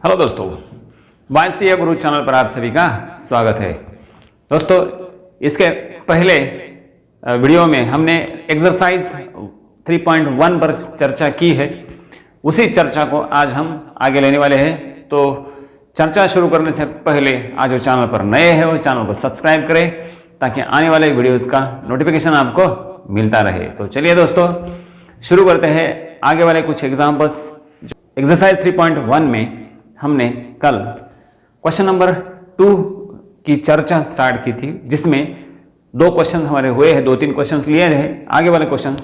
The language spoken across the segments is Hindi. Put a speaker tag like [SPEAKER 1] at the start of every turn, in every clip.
[SPEAKER 1] हेलो दोस्तों, वाईसीए गुरु चैनल पर आप सभी का स्वागत है। दोस्तों, इसके पहले वीडियो में हमने एक्सरसाइज 3.1 पर चर्चा की है। उसी चर्चा को आज हम आगे लेने वाले हैं। तो चर्चा शुरू करने से पहले आज जो चैनल पर नए हैं वो चैनल को सब्सक्राइब करें ताकि आने वाले वीडियोज़ का नोटिफिकेशन आपको मिलता रहे। तो चलिए दोस्तों, शुरू करते हैं आगे वाले कुछ एग्जाम्पल्स। एक्सरसाइज 3.1 में हमने कल क्वेश्चन नंबर 2 की चर्चा स्टार्ट की थी, जिसमें 2 क्वेश्चन हमारे हुए हैं, 2-3 क्वेश्चन लिए हैं। आगे वाले क्वेश्चन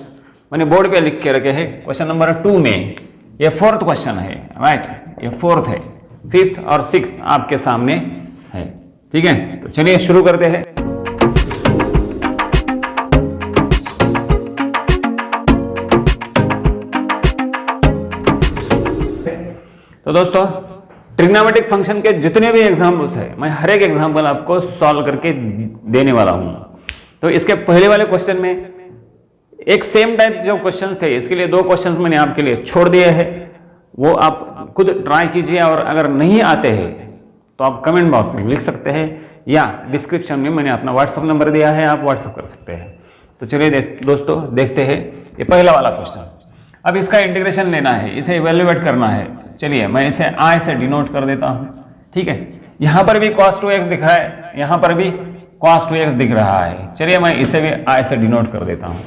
[SPEAKER 1] मैंने बोर्ड पे लिख के रखे हैं। क्वेश्चन नंबर 2 में ये 4th क्वेश्चन है, राइट, ये 4th है। 5th और 6th आपके सामने है, ठीक है। तो चलिए शुरू करते हैं। तो दोस्तों, ट्रिग्नोमेट्रिक फंक्शन के जितने भी एग्जाम्पल्स है, मैं हर एक एग्जाम्पल आपको सॉल्व करके देने वाला हूं। तो इसके पहले वाले क्वेश्चन में एक सेम टाइप जो क्वेश्चंस थे, इसके लिए 2 क्वेश्चंस मैंने आपके लिए छोड़ दिए हैं। वो आप खुद ट्राई कीजिए, और अगर नहीं आते हैं तो आप कमेंट बॉक्स में लिख सकते हैं या डिस्क्रिप्शन में मैंने अपना व्हाट्सअप नंबर दिया है, आप व्हाट्सअप कर सकते हैं। तो चलिए दोस्तों, देखते हैं ये पहला वाला क्वेश्चन। अब इसका इंटीग्रेशन लेना है, इसे इवेल्युएट करना है। चलिए मैं इसे I से डिनोट कर देता हूं, ठीक है। यहां पर भी cos 2x दिख रहा है, यहां पर भी cos 2x दिख रहा है। चलिए मैं इसे भी I से डिनोट कर देता हूं।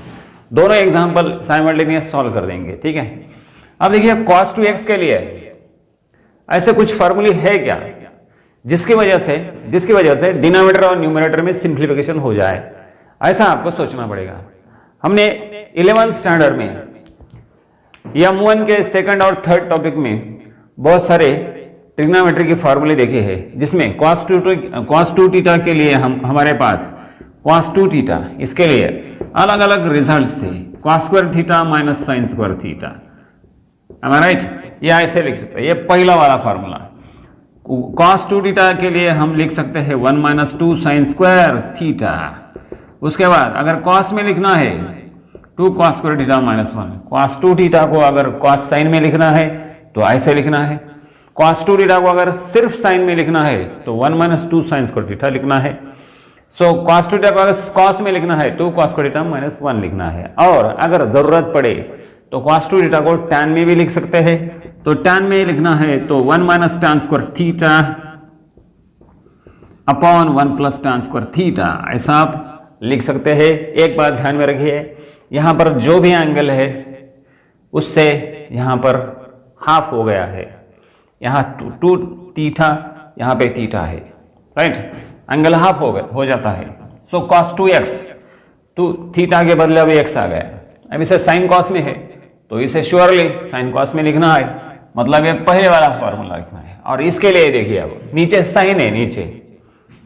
[SPEAKER 1] दोनों एग्जांपल साइमल्टेनियस सॉल्व कर देंगे, ठीक है। अब देखिए cos 2x के लिए ऐसे कुछ फॉर्मूले है क्या जिसकी वजह से डिनोमिनेटर और न्यूमरेटर में सिंप्लीफिकेशन हो जाए, ऐसा आपको सोचना पड़ेगा। हमने 11th स्टैंडर्ड में M1 के 2nd और 3rd टॉपिक में बहुत सारे ट्रिग्नोमेट्री के फॉर्मूले देखे हैं, जिसमें cos 2 थीटा के लिए हमारे पास cos 2 थीटा, इसके लिए अलग अलग रिजल्ट्स थे। cos square theta minus sine square theta, am I right? ये ऐसे लिख सकते हैं, ये पहला वाला फार्मूला। cos 2 थीटा के लिए हम लिख सकते हैं 1 माइनस 2 साइन स्क्वायर थीटा। उसके बाद अगर cos में लिखना है 2 cos square theta minus 1। cos 2 theta को अगर cos साइन में लिखना है तो ऐसे लिखना है। cos 2 थीटा को अगर सिर्फ साइन में लिखना है तो 1 माइनस 2 साइन स्क्वायर थीटा लिखना है। सो cos 2 थीटा को अगर cos में लिखना है तो 2 cos स्क्वायर थीटा माइनस 1 लिखना है। और अगर जरूरत पड़े तो cos 2 थीटा को tan में भी लिख सकते हैं। तो tan में लिखना है तो 1 minus tan square theta upon 1 plus tan square theta, ऐसा आप लिख सकते हैं। एक बात ध्यान में रखिए, यहां पर जो भी एंगल है उससे यहां पर हाफ हो गया है। यहां 2 थीटा, यहां पे थीटा है, राइट, एंगल हाफ हो जाता है। सो cos 2x, 2 थीटा के बदले अभी x आ गया। अब इसे साइन cos में है तो इसे श्योरली साइन cos में लिखना है, मतलब ये पहले वाला फॉर्मूला लिखना है। और इसके लिए देखिए, अब नीचे साइन है,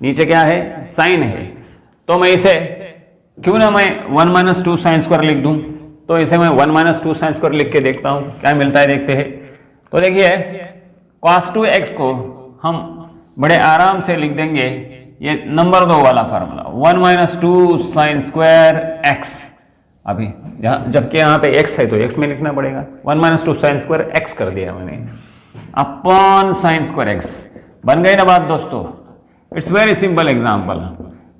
[SPEAKER 1] नीचे क्या है, साइन है। तो मैं इसे क्यों ना मैं 1 माइनस 2 साइन स्क्वायर लिख दूं। तो इसे मैं 1 माइनस 2 साइन स्क्वायर लिख के देखता हूं क्या मिलता है, देखते हैं। तो देखिए cos 2x को हम बड़े आराम से लिख देंगे, ये नंबर 2 वाला formula 1 minus 2 sine square x। अभी जबकि यहाँ पे x है तो x में लिखना पड़ेगा। 1 माइनस 2 साइन स्क्वायर x कर दिया मैंने, अपॉन साइन स्क्वायर x। बन गई ना बात दोस्तों। इट्स वेरी सिंपल एग्जाम्पल,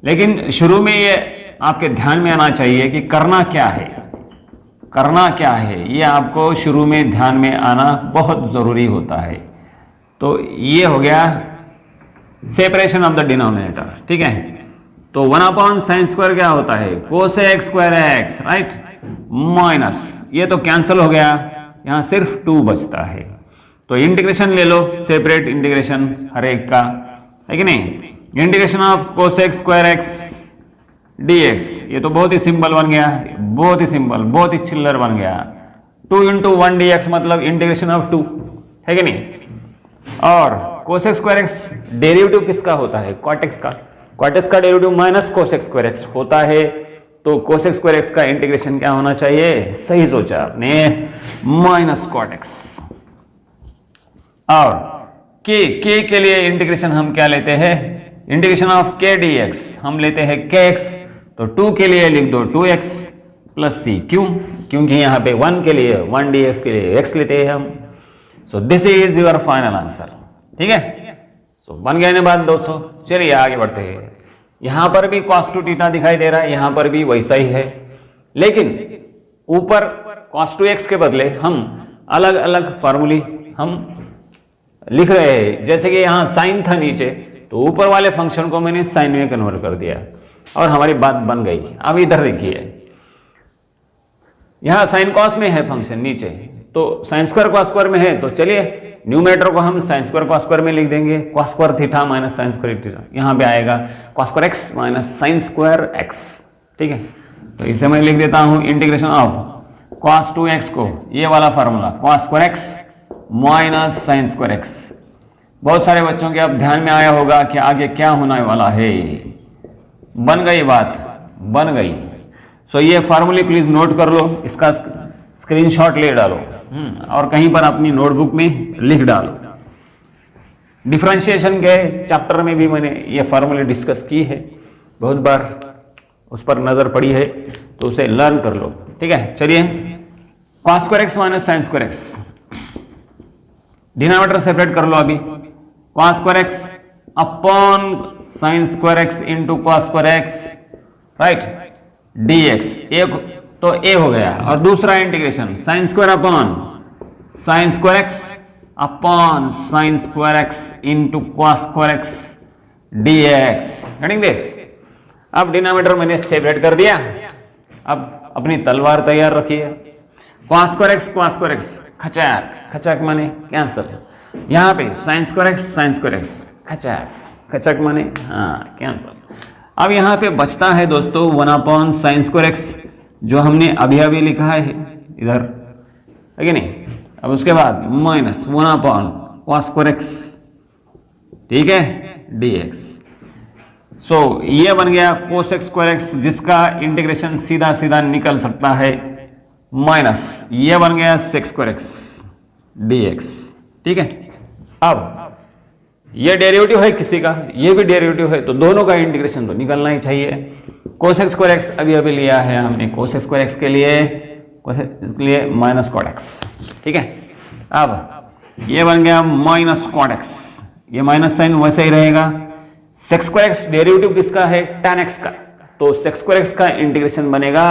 [SPEAKER 1] लेकिन शुरू में ये आपके ध्यान में आना चाहिए कि करना क्या है, ये आपको शुरू में ध्यान में आना बहुत जरूरी होता है। तो ये हो गया सेपरेशन ऑफ द डिनोमिनेटर, ठीक है। तो 1 अपॉन साइन स्क्वायर क्या होता है, cosec square x, right, minus ये तो कैंसिल हो गया, यहां सिर्फ 2 बचता है। तो इंटीग्रेशन ले लो, सेपरेट इंटीग्रेशन हर एक का, है कि नहीं। Integration of cosec square x dx, ये तो बहुत ही सिंपल बन गया, बहुत ही सिंपल, बहुत ही चिल्लर बन गया। 2 इंटू 1 dx मतलब इंटीग्रेशन ऑफ 2, है कि नहीं। और कोसेक स्क्वायर एक्स डेरिवेटिव किसका होता है, कॉटेक्स का derivative minus cosec square x होता है। तो कोसेक स्क्वायर एक्स का इंटीग्रेशन क्या होना चाहिए, सही सोचा आपने, माइनस कॉटेक्स। और के लिए इंटीग्रेशन हम क्या लेते हैं, इंटीग्रेशन ऑफ k dx हम लेते हैं kx। तो 2 के लिए लिख दो 2x प्लस c, क्योंकि यहां पे 1 के लिए 1 dx के लिए x लेते हैं हम। सो this is your final answer. ठीक है। सो बन गए ना बात दोस्तों। चलिए आगे बढ़ते हैं। यहां पर भी cos 2 थीटा दिखाई दे रहा है, यहां पर भी वैसा ही है, लेकिन ऊपर cos 2x के बदले हम अलग अलग फॉर्मूले हम लिख रहे हैं। जैसे कि यहाँ साइन था नीचे, तो ऊपर वाले फंक्शन को मैंने साइन में कन्वर्ट कर दिया और हमारी बात बन गई। अब इधर देखिए, यहाँ साइन कॉस में है फंक्शन नीचे, तो साइन स्क्वायर कॉस स्क्वायर में है, तो चलिए न्यूमरेटर को हम साइन स्क्वायर कॉस स्क्वायर में लिख देंगे। Cos square theta minus sine square theta, यहाँ पे आएगा cos square x minus sine square x. ठीक है, तो इसे मैं लिख देता हूँ इंटीग्रेशन ऑफ कॉस 2x को, ये वाला formula cos square x minus sine square x. बहुत सारे बच्चों के अब ध्यान में आया होगा कि आगे क्या होने वाला है। बन गई बात, बन गई। सो ये फार्मूले प्लीज नोट कर लो, इसका स्क्रीनशॉट ले डालो और कहीं पर अपनी नोटबुक में लिख डालो। डिफरेंशिएशन के चैप्टर में भी मैंने ये फार्मूले डिस्कस की है, बहुत बार उस पर नजर पड़ी है, तो उसे लर्न कर लो। ठीक है, चलिए cos square x minus sine square x, denominator separate कर लो अभी। Cos square x upon sine square x into cos square x, right, dx। एक तो a हो गया, और दूसरा integration sine square upon sine square x upon sine square x into cos square x dx। Getting this? अब डिनोमिनेटर मैंने सेपरेट कर दिया, अब अपनी तलवार तैयार रखिए। कॉस स्क्वायर एक्स खचाक, खचाक माने कैंसल। यहाँ पे साइन स्क्वायर एक्स खचाक, खचाक माने हाँ कैंसल। अब यहाँ पे बचता है दोस्तों 1 अपॉन साइन स्क्वायर एक्स, जो हमने अभी अभी लिखा है इधर, है कि नहीं। अब उसके बाद minus 1 upon cos square x, ठीक है, dx। सो ये बन गया कोस एक्स स्क्वायर एक्स, जिसका इंटीग्रेशन सीधा सीधा निकल सकता है, माइनस ये बन गया सेक्स स्क्वायर एक्स dx। ठीक है, अब ये डेरिवेटिव है किसी का, ये भी डेरिवेटिव है, तो दोनों का इंटीग्रेशन तो निकलना ही चाहिए। कोस एक्स स्क्वायर एक्स अभी अभी लिया है हमने, कोस एक्स स्क्वायर एक्स के लिए माइनस कॉट एक्स। ठीक है, अब ये बन गया माइनस कॉट एक्स, ये माइनस साइन वैसे ही रहेगा। सेक्स स्क्वायर एक्स डेरिवेटिव किसका है, tan x का, तो सेक्स स्क्वायर एक्स का इंटीग्रेशन बनेगा,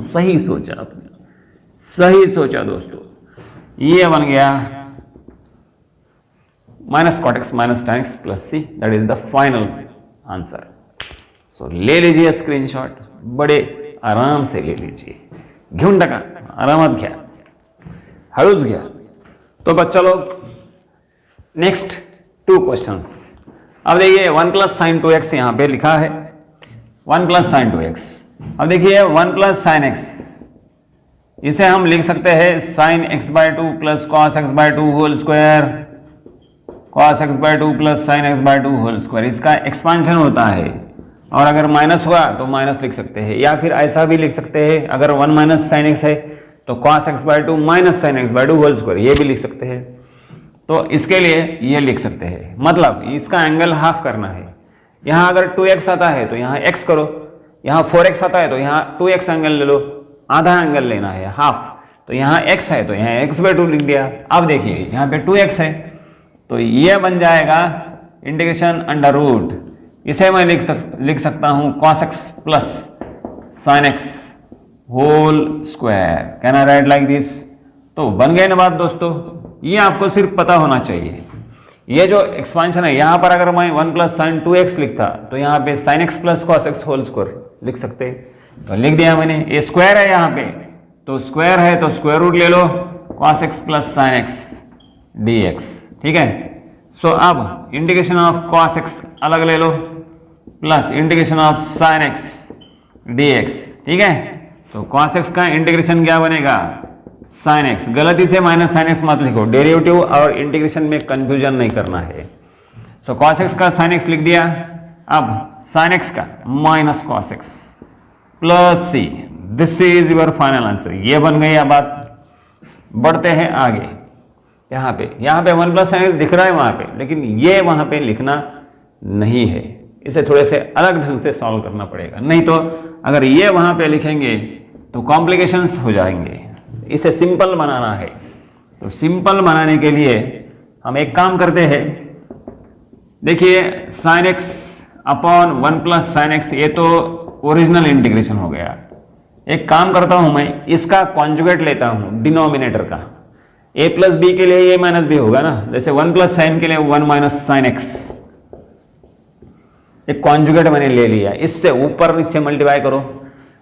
[SPEAKER 1] सही सोचा आपने, सही सोचा दोस्तों, ये बन गया minus cot x minus tan x plus c, that is the final answer. So ले लीजिए स्क्रीनशॉट, बड़े आराम से ले लीजिए, घेऊन टाका, आरामात घ्या, हळूच घ्या। तो बच्चा लोग नेक्स्ट 2 क्वेश्चंस। अब देखिए 1 प्लस साइन 2x यहाँ पे लिखा है, 1 प्लस साइन 2x। अब देखिए 1 प्लस साइन x, इसे हम लिख सकते हैं sine x by 2 plus cos x by 2 whole square, cos x by 2 plus sine x by 2 whole square. इसका एक्सपांशन होता है, और अगर माइनस हुआ तो माइनस लिख सकते हैं, या फिर ऐसा भी लिख सकते हैं, अगर 1 माइनस साइन x है तो cos x by 2 minus sine x by 2 whole square, ये भी लिख सकते हैं। तो इसके लिए ये लिख सकते हैं, मतलब इसका एंगल हाफ करना है। यहाँ अगर 2x आता है तो यहाँ x करो, यहाँ 4x आता है तो यहाँ 2x एंगल ले लो, आधा एंगल लेना है हाफ, तो यहाँ x है तो यहाँ x बाय 2 लिख दिया। अब देखिए यहाँ पे 2x है, तो ये बन जाएगा इंटीग्रेशन अंडर रूट, इसे मैं लिख सकता हूँ cos x plus sine x whole square. Can I write like this? तो बन गए ना बात दोस्तों, ये आपको सिर्फ पता होना चाहिए। ये जो एक्सपांशन है, यहाँ पर अगर मैं 1 प्लस साइन 2x लिखता तो यहाँ पे sine x plus cos x whole square लिख सकते, तो लिख दिया मैंने। ये स्क्वायर है यहाँ पे, तो स्क्वायर है तो स्क्वायर रूट ले लो, cos x plus sine x dx। ठीक है, सो अब इंटीग्रेशन ऑफ कॉस x अलग ले लो plus integration of sine x dx। ठीक है, तो कॉस x का इंटीग्रेशन क्या बनेगा, साइन एक्स। गलती से माइनस साइन एक्स मत लिखो, डेरिवेटिव और इंटीग्रेशन में कंफ्यूजन नहीं करना है। सो कॉस एक्स का साइन एक्स लिख दिया, अब साइन एक्स का minus cos x plus C, this is your final answer. ये बन गई अब बात। बढ़ते हैं आगे। यहाँ पे 1 प्लस साइन एक्स दिख रहा है वहां पे, लेकिन ये वहां पे लिखना नहीं है, इसे थोड़े से अलग ढंग से सॉल्व करना पड़ेगा, नहीं तो अगर ये वहां पे लिखेंगे तो कॉम्प्लिकेशंस हो जाएंगे। इसे सिंपल बनाना है, तो सिंपल बनाने के लिए हम एक काम करते हैं, देखिए sine x upon 1 plus sine x, ये तो ओरिजिनल इंटीग्रेशन हो गया। एक काम करता हूं मैं, इसका कॉन्जुगेट लेता हूं डिनोमिनेटर का। a प्लस बी के लिए a माइनस बी होगा ना, जैसे 1 प्लस साइन के लिए 1 माइनस साइन एक्स, एक कॉन्जुगेट मैंने ले लिया। इससे ऊपर नीचे मल्टीप्लाई करो,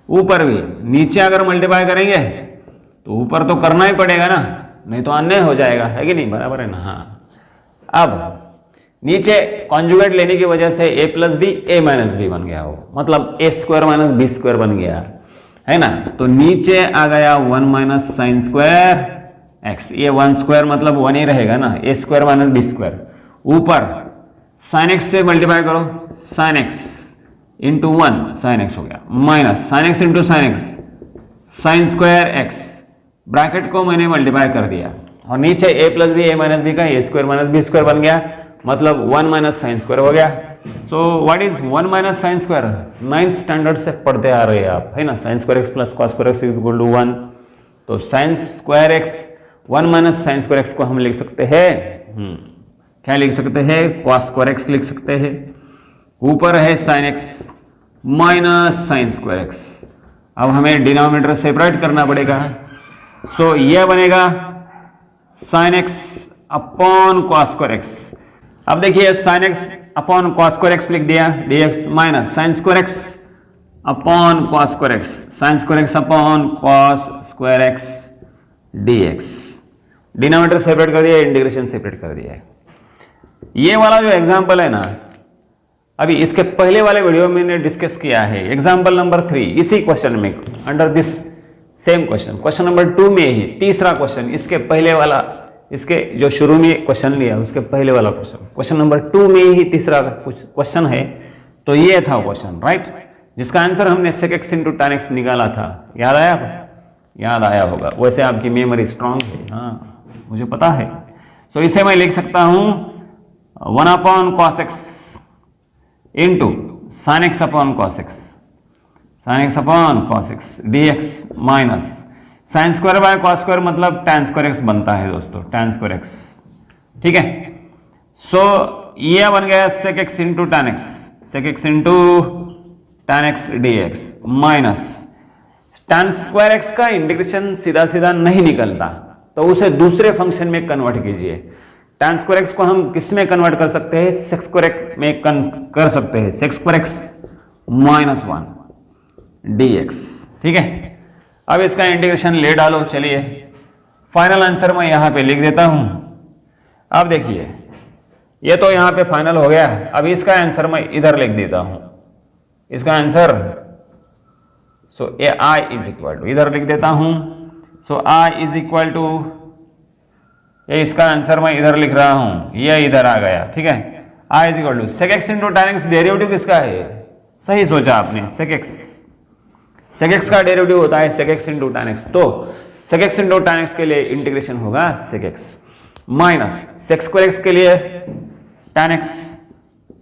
[SPEAKER 1] ऊपर भी नीचे अगर मल्टीप्लाई करेंगे तो ऊपर तो करना ही पड़ेगा ना, नहीं तो अन्याय हो जाएगा, है कि नहीं, बराबर है ना। हाँ, अब नीचे कॉन्जुगेट लेने की वजह से a plus b a minus b बन गया, वो मतलब a square minus b square बन गया, है ना। तो नीचे आ गया 1 माइनस साइन स्क्वायर एक्स, ये 1 स्क्वायर मतलब 1 ही रहेगा ना, a square minus b square. ऊपर साइन एक्स से मल्टीप्लाई करो, sine x into 1 sine x हो गया, minus sine x into sine x sine square x, bracket को मैंने मल्टीप्लाई कर दिया, और नीचे a plus b a minus b का a square minus b square बन गया, मतलब 1 माइनस साइन स्क्वायर हो गया। So what is 1 minus sine square, 9th standard से पढ़ते आ रहे हैं आप, है ना। Sine square x plus cos square x equal to 1, तो sine square x 1 minus sine square x को हम लिख सकते हैं, क्या लिख सकते हैं, कॉस स्क्वायर एक्स लिख सकते हैं। ऊपर है sine x minus sine square x, अब हमें डिनोमिनेटर सेपरेट करना पड़ेगा। सो यह बनेगा sine x upon cos square x. अब देखिए sine x upon cos square x लिख दिया, dx minus sine square x upon cos square x, sine square x upon cos square x dx। Denominator separate कर दिया, इंटीग्रेशन सेपरेट कर दिया। ये वाला जो एग्जांपल है ना, अभी इसके पहले वाले वीडियो में मैंने डिस्कस किया है, एग्जांपल नंबर 3, इसी क्वेश्चन में, under this same question, question number 2 में ही तीसरा क्वेश्चन, इसके पहले वाला, इसके जो शुरू में क्वेश्चन लिया उसके पहले वाला क्वेश्चन, क्वेश्चन नंबर 2 में ही तीसरा क्वेश्चन है। तो ये था क्वेश्चन, राइट, जिसका आंसर हमने sec x into tan x निकाला था। याद आया, याद आया होगा, वैसे आपकी मेमोरी स्ट्रांग है, हाँ मुझे पता है। तो इसे मैं लिख सकता हूं 1 upon cos x into sine x upon cos x, sine x upon cos x dx minus sine square by cos square मतलब tan स्क्वायर एक्स बनता है दोस्तों, tan स्क्वायर एक्स, ठीक है। सो ये बन गया sec x into tan x, sec x into tan x dx minus tan square x का इंटीग्रेशन सीधा सीधा नहीं निकलता, तो उसे दूसरे फंक्शन में कन्वर्ट कीजिए। tan स्क्वायर एक्स को हम किस में कन्वर्ट कर सकते हैं, sec स्क्वायर एक्स में कर सकते हैं, sec square x minus 1 dx, ठीक है। अब इसका इंटीग्रेशन ले डालो, चलिए फाइनल आंसर मैं यहां पे लिख देता हूं। अब देखिए ये तो यहां पे फाइनल हो गया, अब इसका आंसर मैं इधर लिख देता हूं, इसका answer, so a I is equal to, इधर लिख देता हूं, so I is equal to, ये इसका आंसर मैं इधर लिख रहा हूं, ये इधर आ गया, ठीक है। I is equal to sec x into tan x, derivative किसका है, सही सोचा आपने, sec x का डेरिवेटिव होता है sec x into tan x, तो sec x into tan x के लिए इंटीग्रेशन होगा sec x minus sec square x के लिए tan x,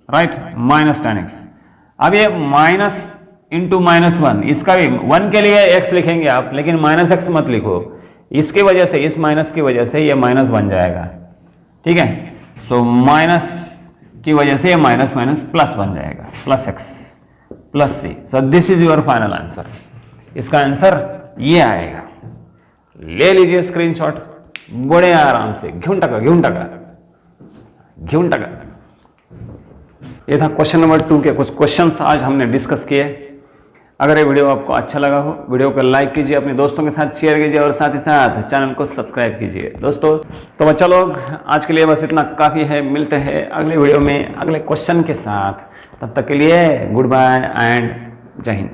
[SPEAKER 1] right, minus tan x। अब ये माइनस इंटू माइनस 1, इसका भी 1 के लिए x लिखेंगे आप, लेकिन माइनस x मत लिखो, इसकी वजह से, इस माइनस की वजह से ये माइनस बन जाएगा, ठीक है। सो माइनस की वजह से ये माइनस माइनस प्लस बन जाएगा, plus x plus C. So this is your final answer, इसका आंसर ये आएगा। ले लीजिए स्क्रीनशॉट, बड़े आराम से, घेऊन टाका घेऊन टाका घेऊन टाका। ये था क्वेश्चन नंबर 2 के कुछ क्वेश्चंस आज हमने डिस्कस किए। अगर ये वीडियो आपको अच्छा लगा हो, वीडियो को लाइक कीजिए, अपने दोस्तों के साथ शेयर कीजिए और साथ ही साथ चैनल को सब्सक्राइब कीजिए दोस्तों। तो बच्चा लोग, आज के लिए बस इतना काफ़ी है, मिलते हैं अगले वीडियो में अगले क्वेश्चन के साथ। तब तक के लिए गुड बाय एंड जय हिंद।